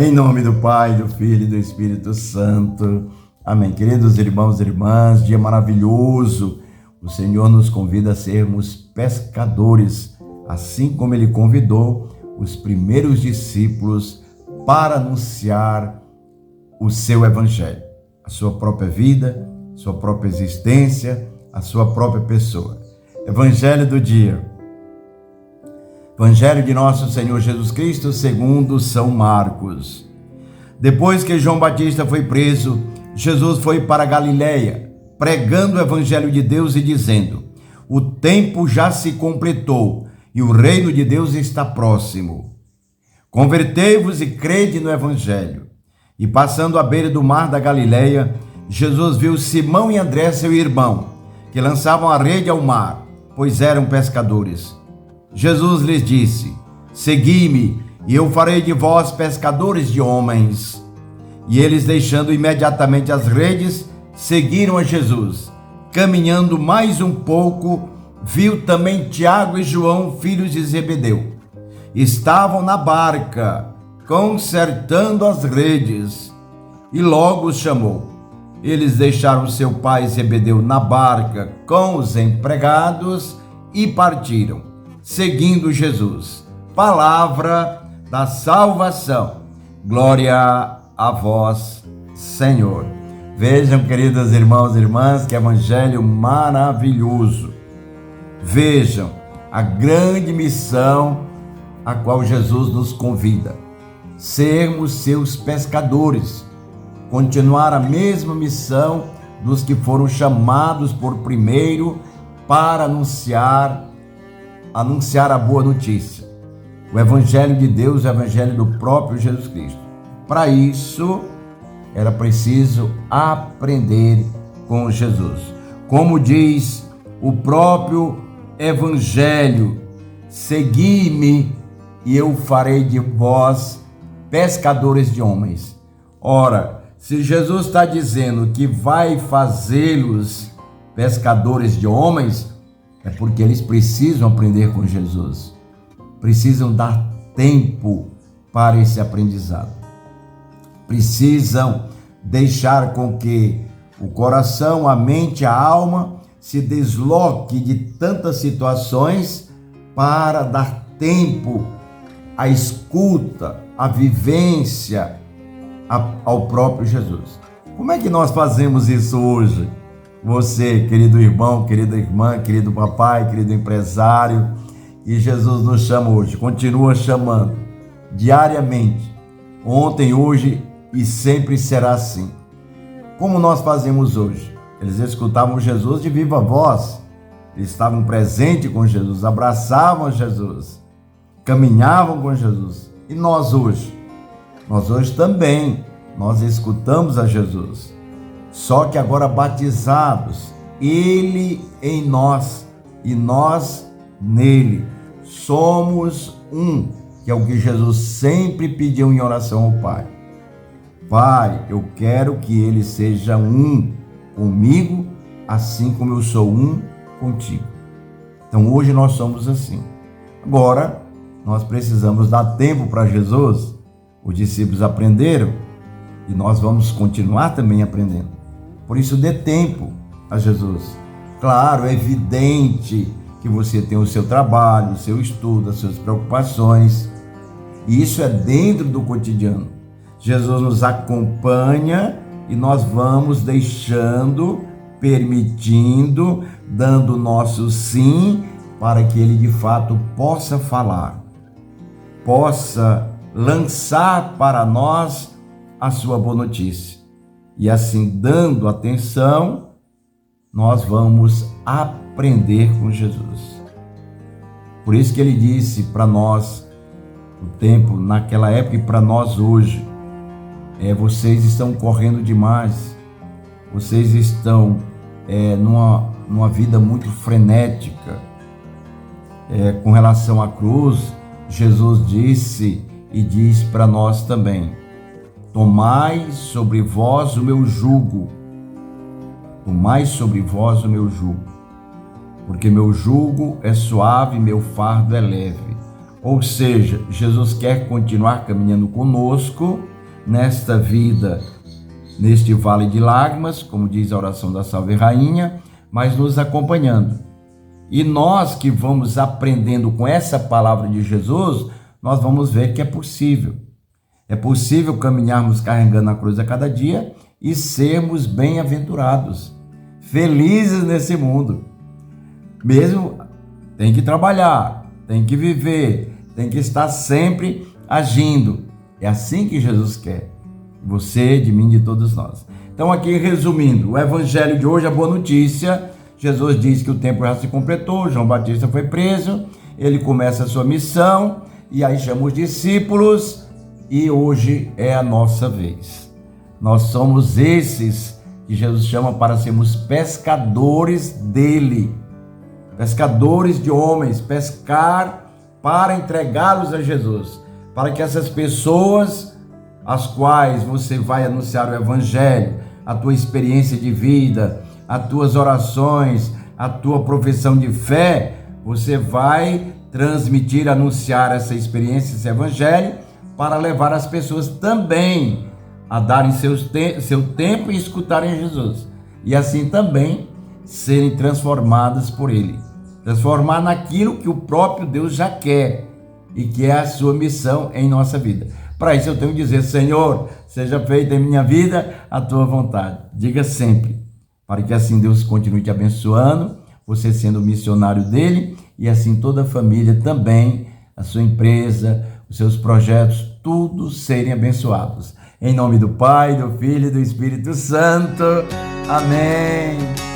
Em nome do Pai, do Filho e do Espírito Santo. Amém. Queridos irmãos e irmãs, dia maravilhoso. O Senhor nos convida a sermos pescadores, assim como Ele convidou os primeiros discípulos para anunciar o seu Evangelho, a sua própria vida, sua própria existência, a sua própria pessoa. Evangelho do dia. Evangelho de nosso Senhor Jesus Cristo segundo São Marcos. Depois que João Batista foi preso, Jesus foi para Galiléia, pregando o Evangelho de Deus e dizendo: o tempo já se completou e o reino de Deus está próximo. Convertei-vos e crede no Evangelho. E passando à beira do mar da Galiléia, Jesus viu Simão e André, seu irmão, que lançavam a rede ao mar, pois eram pescadores. Jesus lhes disse: segui-me, e eu farei de vós pescadores de homens. E eles, deixando imediatamente as redes, seguiram a Jesus. Caminhando mais um pouco, viu também Tiago e João, filhos de Zebedeu. Estavam na barca, consertando as redes, e logo os chamou. Eles deixaram seu pai Zebedeu na barca com os empregados e partiram, seguindo Jesus. Palavra da salvação. Glória a vós, Senhor. Vejam, queridos irmãos e irmãs, que evangelho maravilhoso. Vejam a grande missão a qual Jesus nos convida: sermos seus pescadores, continuar a mesma missão dos que foram chamados por primeiro para anunciar a boa notícia, o Evangelho de Deus, o Evangelho do próprio Jesus Cristo. Para isso, era preciso aprender com Jesus. Como diz o próprio Evangelho: segui-me e eu farei de vós pescadores de homens. Ora, se Jesus está dizendo que vai fazê-los pescadores de homens, é porque eles precisam aprender com Jesus. Precisam dar tempo para esse aprendizado. Precisam deixar com que o coração, a mente, a alma se desloque de tantas situações para dar tempo à escuta, à vivência ao próprio Jesus. Como é que nós fazemos isso hoje? Você, querido irmão, querida irmã, querido papai, querido empresário, e Jesus nos chama hoje, continua chamando diariamente, ontem, hoje e sempre será assim. Como nós fazemos hoje? Eles escutavam Jesus de viva voz, eles estavam presentes com Jesus, abraçavam Jesus, caminhavam com Jesus. E nós hoje? Nós hoje também, nós escutamos a Jesus, só que agora batizados, Ele em nós e nós nele. Somos um, que é o que Jesus sempre pediu em oração ao Pai. Pai, eu quero que Ele seja um comigo, assim como eu sou um contigo. Então hoje nós somos assim. Agora, nós precisamos dar tempo para Jesus. Os discípulos aprenderam e nós vamos continuar também aprendendo. Por isso, dê tempo a Jesus. Claro, é evidente que você tem o seu trabalho, o seu estudo, as suas preocupações. E isso é dentro do cotidiano. Jesus nos acompanha e nós vamos deixando, permitindo, dando o nosso sim para que Ele de fato possa falar, possa lançar para nós a sua boa notícia. E assim, dando atenção, nós vamos aprender com Jesus. Por isso que Ele disse para nós, o tempo naquela época e para nós hoje, vocês estão correndo demais, vocês estão numa vida muito frenética. Com relação à cruz, Jesus disse e diz para nós também: tomai sobre vós o meu jugo, tomai sobre vós o meu jugo, porque meu jugo é suave, meu fardo é leve. Ou seja, Jesus quer continuar caminhando conosco nesta vida, neste vale de lágrimas, como diz a oração da Salve Rainha, mas nos acompanhando. E nós que vamos aprendendo com essa palavra de Jesus, nós vamos ver que é possível. É possível caminharmos carregando a cruz a cada dia e sermos bem-aventurados, felizes nesse mundo. Mesmo tem que trabalhar, tem que viver, tem que estar sempre agindo. É assim que Jesus quer. Você, de mim, de todos nós. Então aqui resumindo, o evangelho de hoje, a boa notícia, Jesus diz que o tempo já se completou, João Batista foi preso, ele começa a sua missão, e aí chama os discípulos, e hoje é a nossa vez. Nós somos esses que Jesus chama para sermos pescadores dele, pescadores de homens, pescar para entregá-los a Jesus, para que essas pessoas às quais você vai anunciar o evangelho, a tua experiência de vida, as tuas orações, a tua profissão de fé, você vai transmitir, anunciar essa experiência, esse evangelho, para levar as pessoas também a darem seu tempo e escutarem Jesus. E assim também serem transformadas por Ele. Transformar naquilo que o próprio Deus já quer e que é a sua missão em nossa vida. Para isso eu tenho que dizer: Senhor, seja feita em minha vida a tua vontade. Diga sempre, para que assim Deus continue te abençoando, você sendo missionário dele, e assim toda a família também, a sua empresa, os seus projetos, tudo serem abençoados. Em nome do Pai, do Filho e do Espírito Santo. Amém.